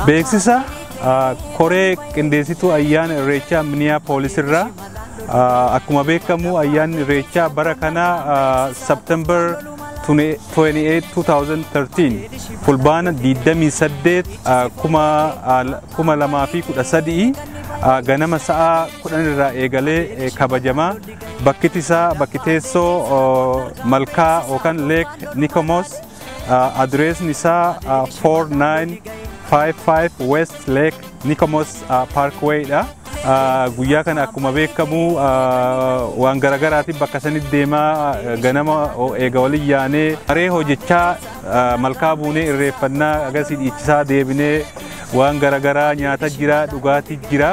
beeksisa koree qindeessituu ayyaana irreechaa Minneapolis irraa akkuma beekamu ayyaanni irreechaa bara kana September 28 2013 fulbaana 28 2013 ganama sa'a 10 irraa eegalee kabajama. Bakki isaa bakki teessoo malkaa yookaan Lake Nicomoos, adreesni isaa 4955 West Lake Nicomoos Parkway dha. Guyyaa kana akkuma beekamu waan garaagaraatiin bakka sanitti deemaa ganama eega waliin yaanee haree hojjechaa malkaa buunee irreeffannaa agarsiis dhiichisaa deebinee waan garaagaraa nyaata jira, dhugaatii jira.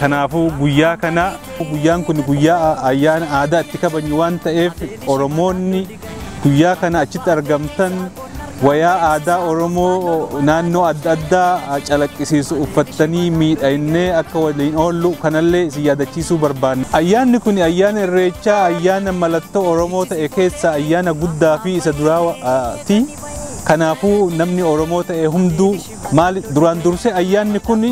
Kanaafuu guyyaa kana guyyaan kun guyyaa ayyaana aadaa itti kabajnu waan ta'eef Oromoonni guyyaa kana achitti argamtan wayaa aadaa Oromoo naannoo adda addaa calaqqisiisu uffatanii miidhagnee akka waliin oollu kanallee si yaadachiisuu barbaanna. Ayyaanni kun ayyaana irreechaa ayyaana mallattoo Oromoo ta'e keessa ayyaana guddaa fi isa duraati. Kanaafuu namni Oromoo ta'e hunduu maal duraan dursee ayyaanni kun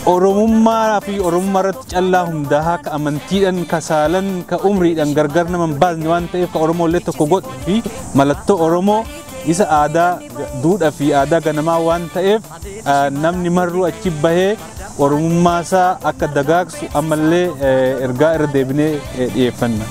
Oromummaa fi Oromummaa irratti callaa hundaa akka amantiidhaan ka saalan ka umriidhaan gargar nama baasne waan ta'eef ka Oromoo illee tokko godhu fi mallattoo Oromoo isa aadaa duudhaa fi aadaa ganamaa waan ta'eef namni marru achi bahee Oromummaa isaa akka dagaagsu ammallee ergaa irra deebinee dhiyeeffanna.